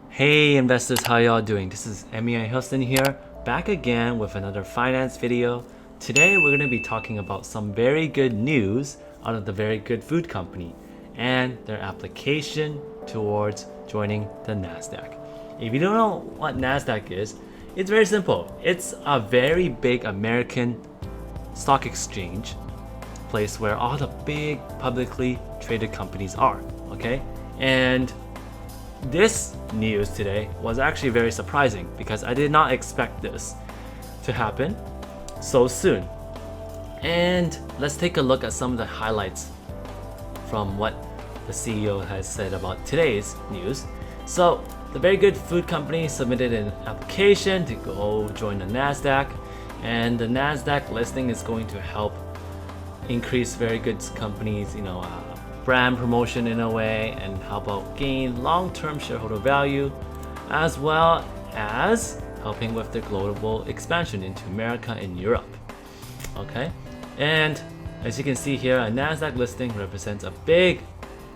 Hey investors, how y'all doing? This is MEI Houston here, back again with another finance video. Today we're going to be talking about some very good news out of the very good food company and their application towards joining the Nasdaq. If you don't know what Nasdaq is, it's very simple. It's a very big American stock exchange place where all the big publicly traded companies are, okay? And this news today was actually very surprising because I did not expect this to happen so soon. And let's take a look at some of the highlights from what the CEO has said about today's news. So, the very good food company submitted an application to go join the Nasdaq, and the Nasdaq listing is going to help increase very good companies, brand promotion in a way, and help out gain long-term shareholder value, as well as helping with the global expansion into America and Europe. Okay, and as you can see here, a Nasdaq listing represents a big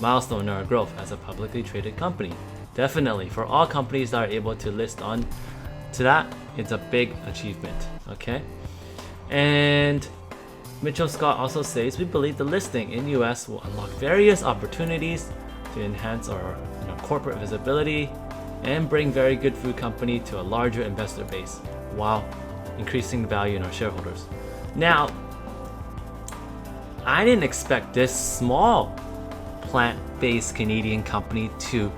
milestone in our growth as a publicly traded company. Definitely, for all companies that are able to list on to that, it's a big achievement. Okay, and Mitchell Scott also says, we believe the listing in US will unlock various opportunities to enhance our corporate visibility and bring very good food company to a larger investor base while increasing the value in our shareholders. Now, I didn't expect this small plant-based Canadian company to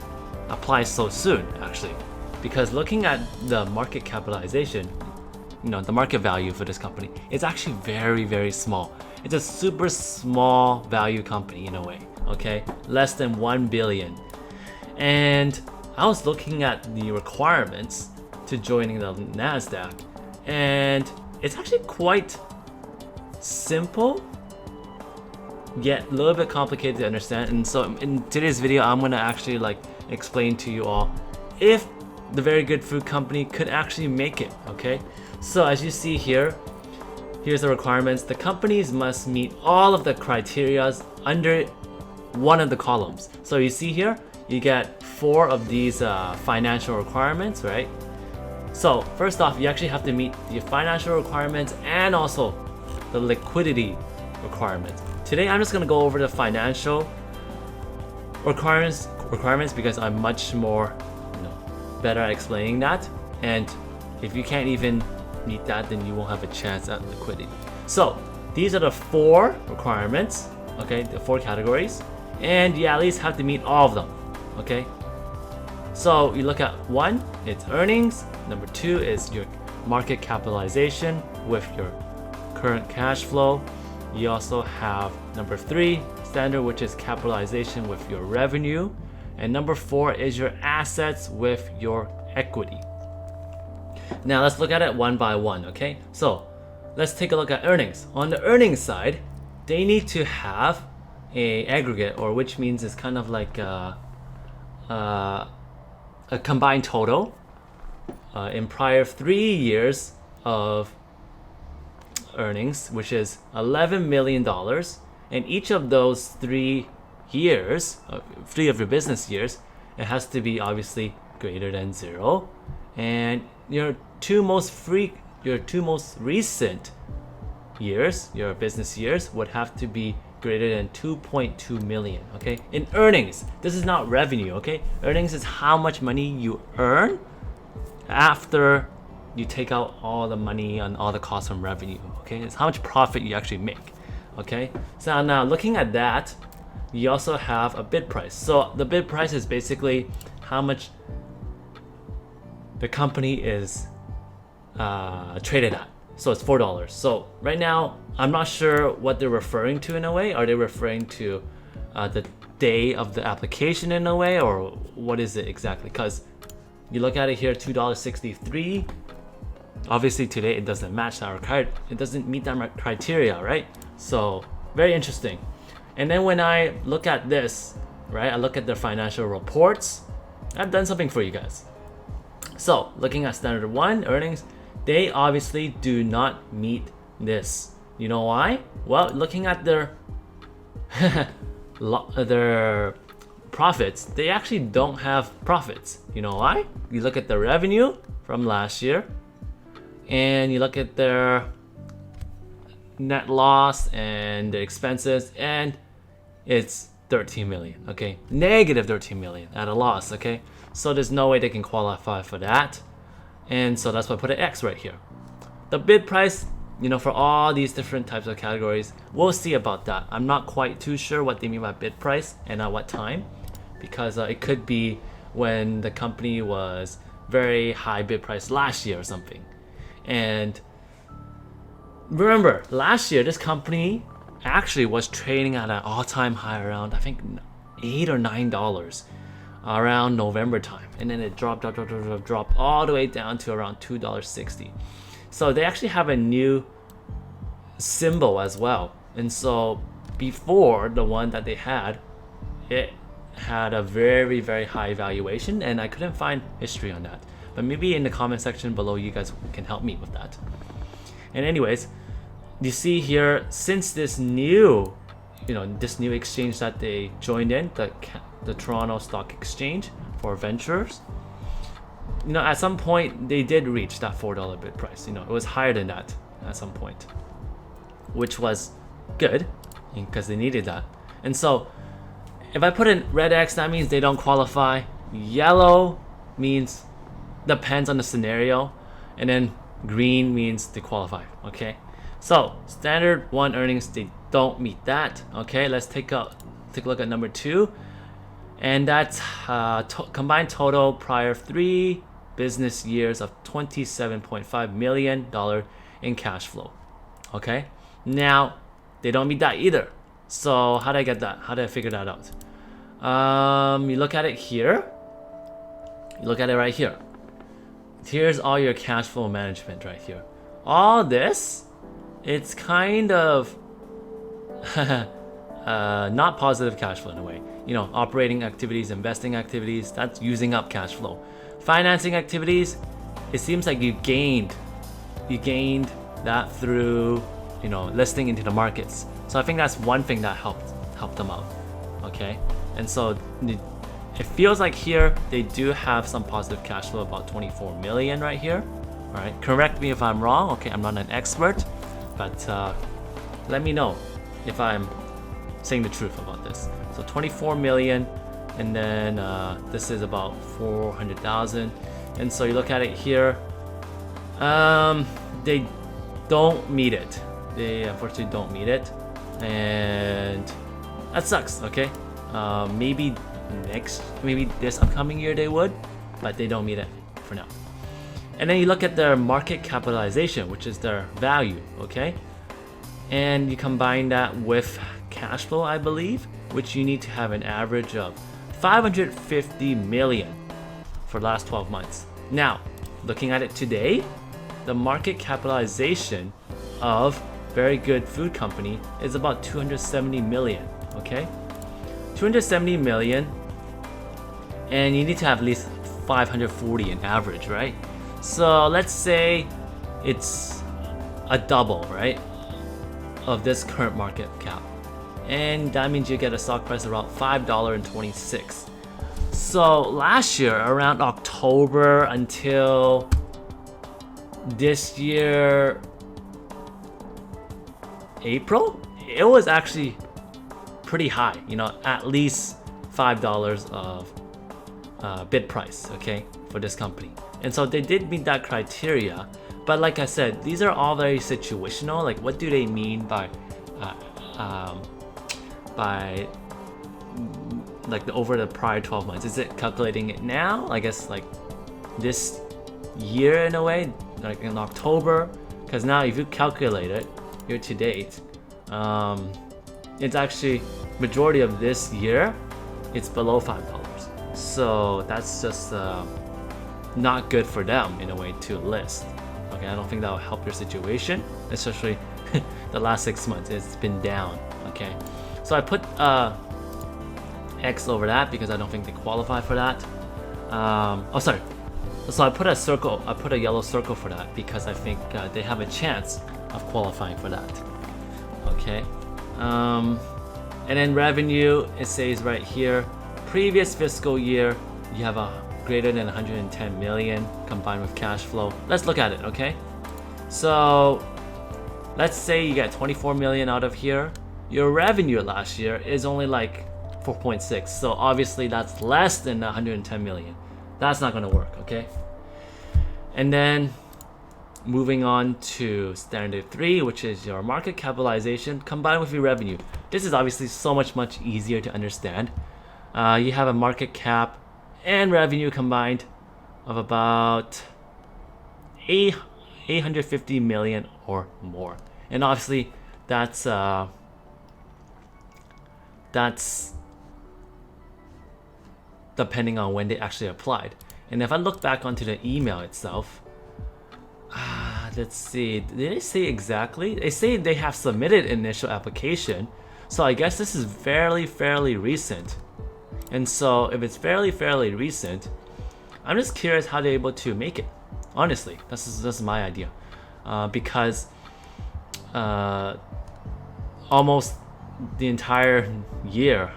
apply so soon, actually, because looking at the market capitalization, the market value for this company, it's actually very, very small. It's a super small value company in a way, okay? Less than 1 billion. And I was looking at the requirements to joining the Nasdaq, and it's actually quite simple, yet a little bit complicated to understand. And so in today's video, I'm gonna actually explain to you all if the very good food company could actually make it, okay? So as you see here, here's the requirements. The companies must meet all of the criteria under one of the columns. So you see here, you get 4 of these financial requirements, right? So first off, you actually have to meet the financial requirements and also the liquidity requirements. Today, I'm just gonna go over the financial requirements because I'm much more better at explaining that. And if you can't even meet that, then you won't have a chance at liquidity. So these are the 4 requirements, okay, the 4 categories, and you at least have to meet all of them, okay? So you look at 1, it's earnings. Number 2 is your market capitalization with your current cash flow. You also have number 3 standard, which is capitalization with your revenue, and number 4 is your assets with your equity. Now let's look at it one by one, okay? So let's take a look at earnings. On the earnings side, they need to have a aggregate, or which means it's kind of like a combined total in prior 3 years of earnings, which is $11 million. And each of those 3 years, 3 of your business years, it has to be obviously greater than 0. And your two most recent years, your business years, would have to be greater than 2.2 million, okay? In earnings, this is not revenue, okay? Earnings is how much money you earn after you take out all the money and all the costs from revenue, okay? It's how much profit you actually make, okay? So now looking at that, you also have a bid price. So the bid price is basically how much the company is traded at. So it's $4. So right now, I'm not sure what they're referring to in a way. Are they referring to the day of the application in a way, or what is it exactly? Because you look at it here, $2.63. Obviously today it doesn't match that required. It doesn't meet that criteria, right? So very interesting. And then when I look at this, right, I look at the financial reports. I've done something for you guys. So looking at standard 1 earnings, they obviously do not meet this. You know why? Well, looking at their their profits, they actually don't have profits. You know why? You look at the revenue from last year, and you look at their net loss and the expenses, and it's 13 million. Okay, negative 13 million at a loss. Okay, so there's no way they can qualify for that, and so that's why I put an X right here. The bid price, you know, for all these different types of categories, we'll see about that. I'm not quite too sure what they mean by bid price and at what time, because it could be when the company was very high bid price last year or something. And remember, last year this company actually was trading at an all-time high around, I think, $8 or $9 around November time, and then it dropped all the way down to around $2.60. So they actually have a new symbol as well. And so before, the one that they had, it had a very, very high valuation, and I couldn't find history on that. But maybe in the comment section below, you guys can help me with that. And anyways, you see here, since this new, this new exchange that they joined in, the Toronto Stock Exchange for Ventures, at some point they did reach that $4 bid price. It was higher than that at some point, which was good because they needed that. And so if I put in red X, that means they don't qualify. Yellow means depends on the scenario, and then green means they qualify. Okay, so standard one earnings, they don't meet that. Okay, let's take a look at number 2, and that's combined total prior 3 business years of $27.5 million in cash flow. Okay, now they don't meet that either. So how did I get that? How did I figure that out? You look at it here. You look at it right here. Here's all your cash flow management right here. All this, it's kind of not positive cash flow in a way. Operating activities, investing activities, that's using up cash flow. Financing activities, it seems like you gained that through listing into the markets. So I think that's one thing that helped them out. Okay, and so it feels like here they do have some positive cash flow, about 24 million right here. All right, correct me if I'm wrong. Okay, I'm not an expert, but let me know if I'm saying the truth about this. So 24 million, and then this is about 400,000. And so you look at it here, they don't meet it. They unfortunately don't meet it, and that sucks. Okay, maybe this upcoming year they would, but they don't meet it for now. And then you look at their market capitalization, which is their value. Okay, and you combine that with cash flow, I believe, which you need to have an average of 550 million for the last 12 months. Now, looking at it today, the market capitalization of very good food company is about 270 million. Okay, 270 million, and you need to have at least 540 in average, right? So let's say it's a double, right, of this current market cap, and that means you get a stock price around $5.26. So last year, around October until this year April, it was actually pretty high, at least $5 of bid price, okay, for this company. And so they did meet that criteria, but like I said, these are all very situational. Like, what do they mean by like over the prior 12 months? Is it calculating it now? I guess like this year in a way, like in October, because now if you calculate it year to date, it's actually majority of this year, it's below $5. So that's just not good for them in a way to list. Okay, I don't think that will help your situation, especially the last 6 months. It's been down. Okay, so I put X over that because I don't think they qualify for that. So I put a circle. I put a yellow circle for that because I think they have a chance of qualifying for that. Okay. And then revenue, it says right here, previous fiscal year, you have a greater than 110 million combined with cash flow. Let's look at it, okay? So let's say you get 24 million out of here. Your revenue last year is only like 4.6. So obviously that's less than 110 million. That's not gonna work, okay? And then moving on to standard 3, which is your market capitalization combined with your revenue. This is obviously so much easier to understand. You have a market cap and revenue combined of about 850 million or more. And obviously that's depending on when they actually applied. And if I look back onto the email itself, let's see, did they say exactly? They say they have submitted initial application, so I guess this is fairly recent. And so if it's fairly recent, I'm just curious how they're able to make it. Honestly, this is my idea, because almost the entire year,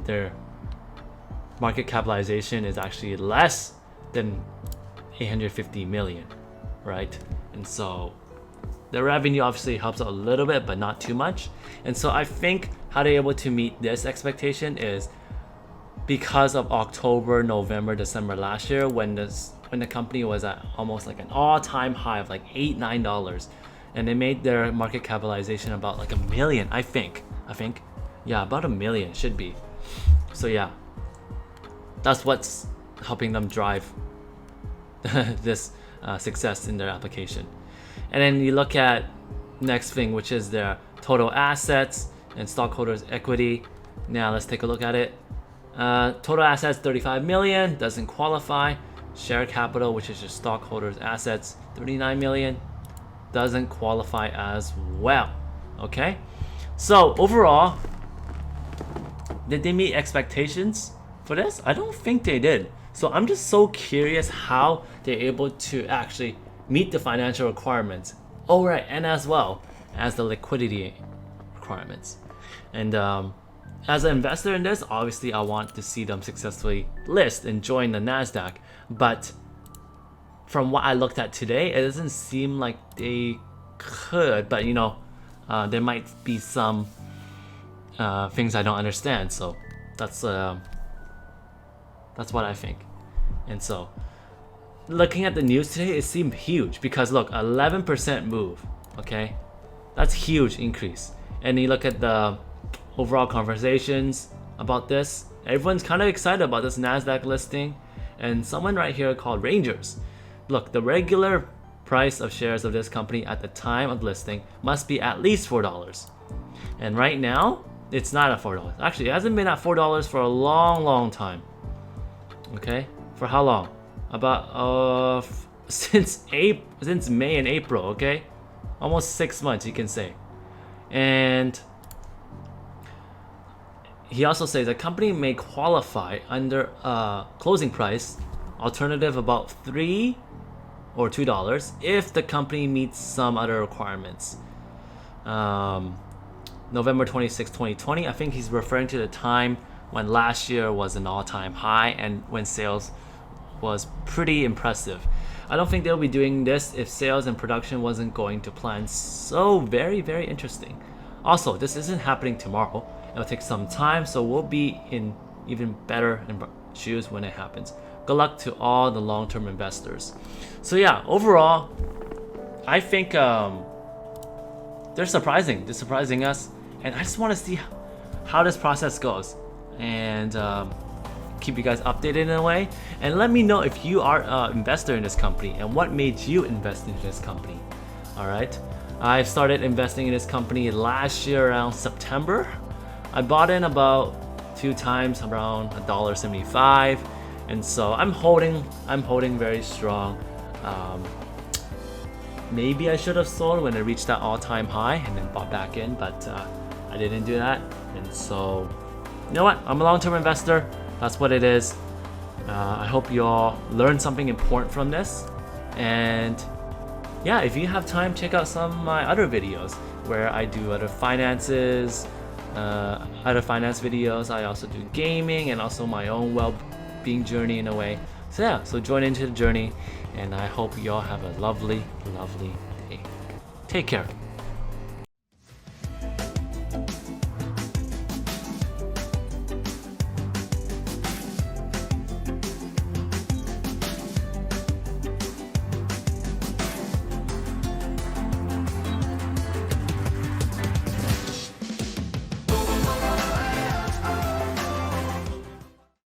their market capitalization is actually less than 850 million, right? And so the revenue obviously helps out a little bit, but not too much. And so I think how they're able to meet this expectation is because of October, November, December last year, when the company was at almost like an all-time high of like $8-9, and they made their market capitalization about like $1 million, I think, yeah, about $1 million should be. So yeah, that's what's helping them drive this success in their application. And then you look at next thing, which is their total assets and stockholders equity. Now let's take a look at it. Total assets 35 million, doesn't qualify. Share capital, which is your stockholders assets, 39 million, doesn't qualify as well. Okay, so overall, did they meet expectations for this? I don't think they did. So I'm just so curious how they're able to actually meet the financial requirements. Oh right, and as well as the liquidity requirements. And as an investor in this, obviously I want to see them successfully list and join the Nasdaq. But from what I looked at today, it doesn't seem like they could. But you know, there might be some things I don't understand. So that's what I think. And so looking at the news today, it seemed huge because look, 11% move. Okay, that's huge increase. And you look at the overall conversations about this, everyone's kind of excited about this Nasdaq listing. And someone right here called Rangers, look, the regular price of shares of this company at the time of listing must be at least $4. And right now, it's not at $4. Actually, it hasn't been at $4 for a long time. Okay, for how long? About since May and April. Okay, almost 6 months, you can say. And he also says a company may qualify under a closing price alternative about $3 or $2 if the company meets some other requirements. November 26, 2020, I think he's referring to the time when last year was an all-time high and when sales was pretty impressive. I don't think they'll be doing this if sales and production wasn't going to plan. So very interesting. Also, this isn't happening tomorrow. It'll take some time, so we'll be in even better shoes when it happens. Good luck to all the long-term investors. So yeah, overall, I think they're surprising us, and I just want to see how this process goes and keep you guys updated in a way. And let me know if you are an investor in this company and what made you invest in this company. All right, I started investing in this company last year around September. I bought in about 2 times around $1.75, and so I'm holding very strong. Maybe I should have sold when it reached that all-time high and then bought back in, but I didn't do that. And so, you know what? I'm a long-term investor. That's what it is. I hope you all learned something important from this. And yeah, if you have time, check out some of my other videos where I do other finances, other finance videos. I also do gaming and also my own well-being journey in a way. So yeah, so join into the journey, and I hope you all have a lovely, lovely day. Take care.